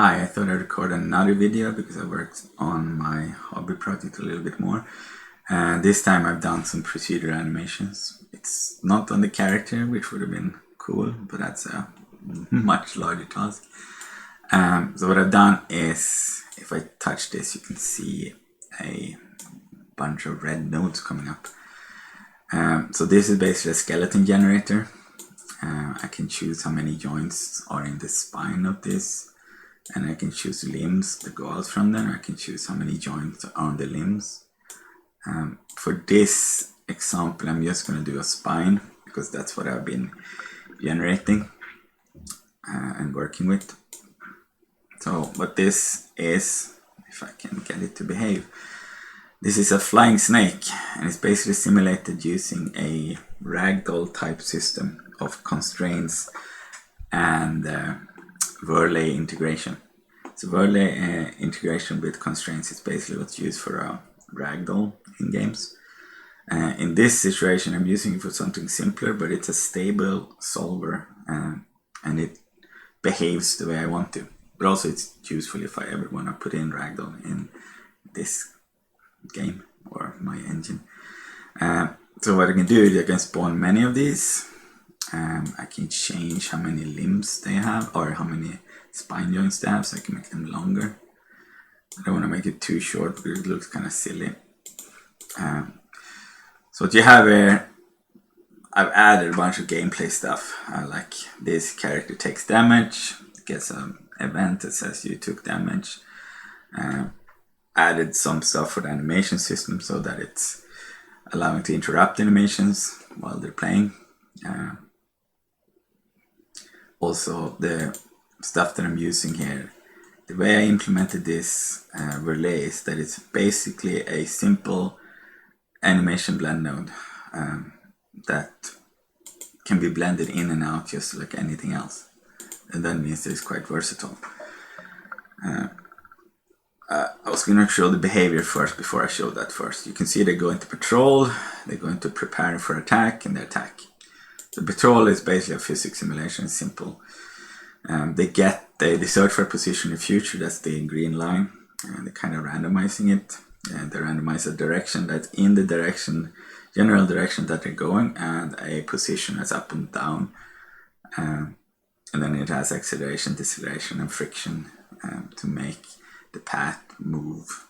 Hi, I thought I'd record another video because I worked on my hobby project a little bit more. And this time I've done some procedural animations. It's not on the character, which would have been cool, but that's a much larger task. So what I've done is, if I touch this, you can see a bunch of red nodes coming up. So this is basically a skeleton generator. I can choose how many joints are in the spine of this, and I can choose limbs that go out from them. I can choose how many joints are on the limbs. For this example, I'm just going to do a spine because that's what I've been generating and working with. So what this is, if I can get it to behave, this is a flying snake, and it's basically simulated using a ragdoll type system of constraints and overlay integration. So overlay integration with constraints is basically what's used for a ragdoll in games. In this situation, I'm using it for something simpler, but it's a stable solver and it behaves the way I want to. But also it's useful if I ever want to put in ragdoll in this game or my engine. So what I can do is I can spawn many of these. I can change how many limbs they have or how many spine joints they have, so I can make them longer. I don't want to make it too short because it looks kind of silly. So what you have here, I've added a bunch of gameplay stuff. Like this character takes damage, gets an event that says you took damage. Added some stuff for the animation system so that it's allowing to interrupt animations while they're playing. Also, the stuff that I'm using here, the way I implemented this relay is that it's basically a simple animation blend node that can be blended in and out just like anything else. And that means that it's quite versatile. I was going to show the behavior first before I show that first. You can see they go into patrol, they go into prepare for attack, and they attack. The patrol is basically a physics simulation, it's simple. They search for a position in the future, that's the green line, and they're kind of randomizing it. And they randomize a direction that's in the general direction that they're going, and a position that's up and down. And then it has acceleration, deceleration, and friction to make the path move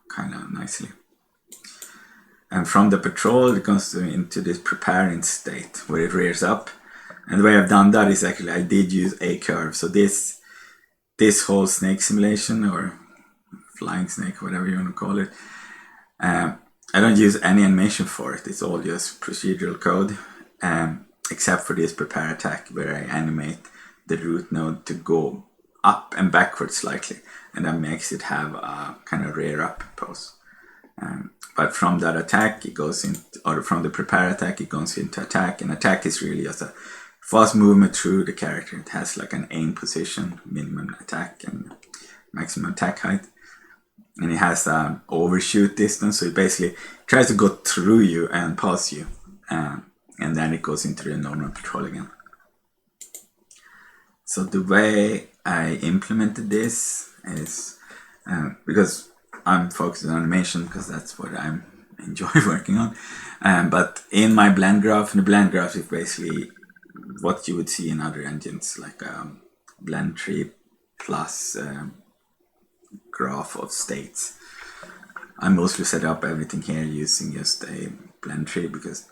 kind of nicely. And from the patrol it goes into this preparing state where it rears up. And the way I've done that is actually I did use a curve. So this whole snake simulation, or flying snake, whatever you want to call it, I don't use any animation for it. It's all just procedural code, except for this prepare attack where I animate the root node to go up and backwards slightly, and that makes it have a kind of rear up pose. But from that attack it goes into, or from the prepare attack it goes into attack, and attack is really just a fast movement through the character. It has like an aim position, minimum attack and maximum attack height, and it has an overshoot distance, so it basically tries to go through you and past you, and then it goes into the normal patrol again. So the way I implemented this is because I'm focused on animation because that's what I enjoy working on. But in my blend graph, and the blend graph is basically what you would see in other engines, like blend tree plus graph of states. I mostly set up everything here using just a blend tree because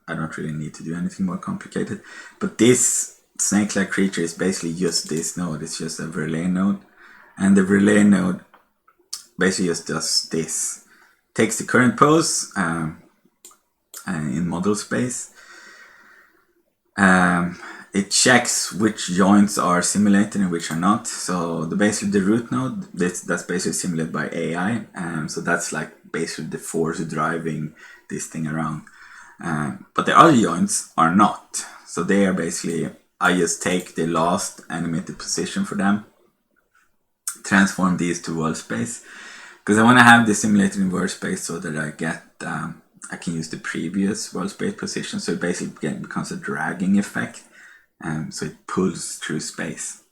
I don't really need to do anything more complicated. But this snake-like creature is basically just this node. It's just a relay node, and the relay node basically just does this. Takes the current pose in model space. It checks which joints are simulated and which are not. So basically the root node, that's basically simulated by AI. So that's like basically the force driving this thing around. But the other joints are not. So they are basically, I just take the last animated position for them, transform these to world space, because I want to have this simulated in world space so that I can use the previous world space position. So it basically becomes a dragging effect, so it pulls through space.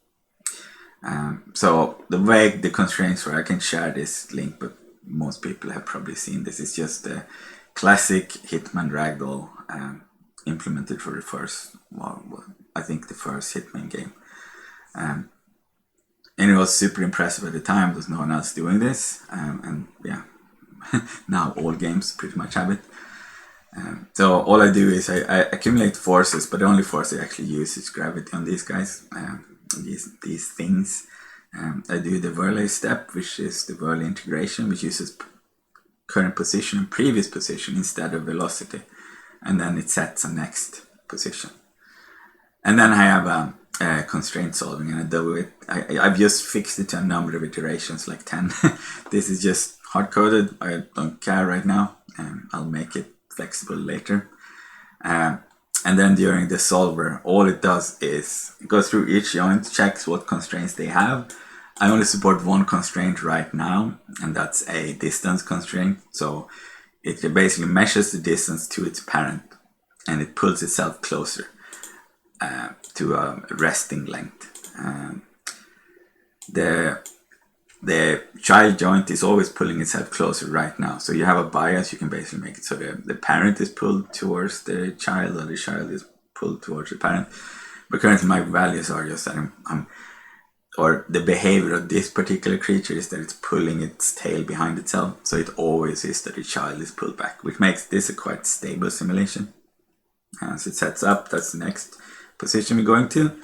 So the way the constraints work, I can share this link, but most people have probably seen this. It's just a classic Hitman Ragdoll implemented for the first, I think the first Hitman game. And it was super impressive at the time. There's no one else doing this. And yeah, now all games pretty much have it. So all I do is I accumulate forces, but the only force I actually use is gravity on these guys, these things. I do the whirly step, which is the whirly integration, which uses current position and previous position instead of velocity, and then it sets a next position. And then I have a constraint solving, and I do it. I've just fixed it to a number of iterations, like 10. This is just hard coded. I don't care right now. I'll make it flexible later. And then during the solver, all it does is it goes through each joint, checks what constraints they have. I only support one constraint right now, and that's a distance constraint. So it basically measures the distance to its parent, and it pulls itself closer to a resting length. The child joint is always pulling itself closer right now. So you have a bias, you can basically make it so the parent is pulled towards the child, or the child is pulled towards the parent. But currently my values are just that or the behavior of this particular creature is that it's pulling its tail behind itself. So it always is that the child is pulled back, which makes this a quite stable simulation. So it sets up, that's the next position we're going to.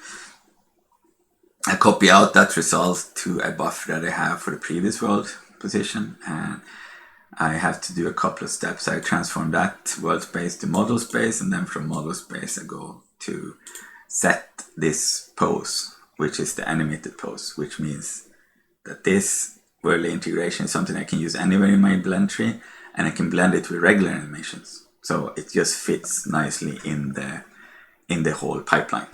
I copy out that result to a buffer that I have for the previous world position, and I have to do a couple of steps. I transform that world space to model space, and then from model space I go to set this pose, which is the animated pose, which means that this whirly integration is something I can use anywhere in my blend tree, and I can blend it with regular animations. So it just fits nicely in the whole pipeline.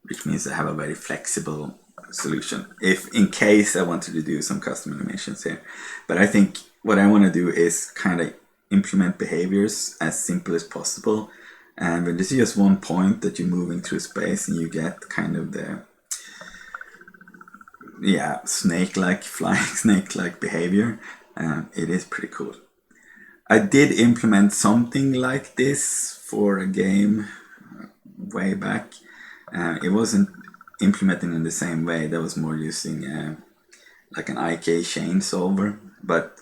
Which means I have a very flexible solution if in case I wanted to do some custom animations here. But I think what I want to do is kind of implement behaviors as simple as possible, and when this is just one point that you're moving through space and you get kind of the snake-like flying snake-like behavior, it is pretty cool. I did implement something like this for a game way back. It wasn't implemented in the same way. That was more using like an IK chain solver. But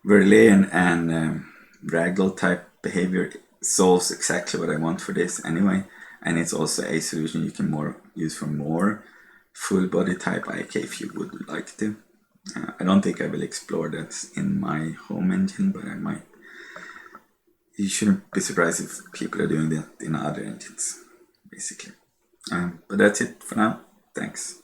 Verlaine and Ragdoll type behavior solves exactly what I want for this anyway. And it's also a solution you can use for more full body type IK if you would like to. I don't think I will explore that in my home engine, but I might. You shouldn't be surprised if people are doing that in other engines, basically. But that's it for now. Thanks.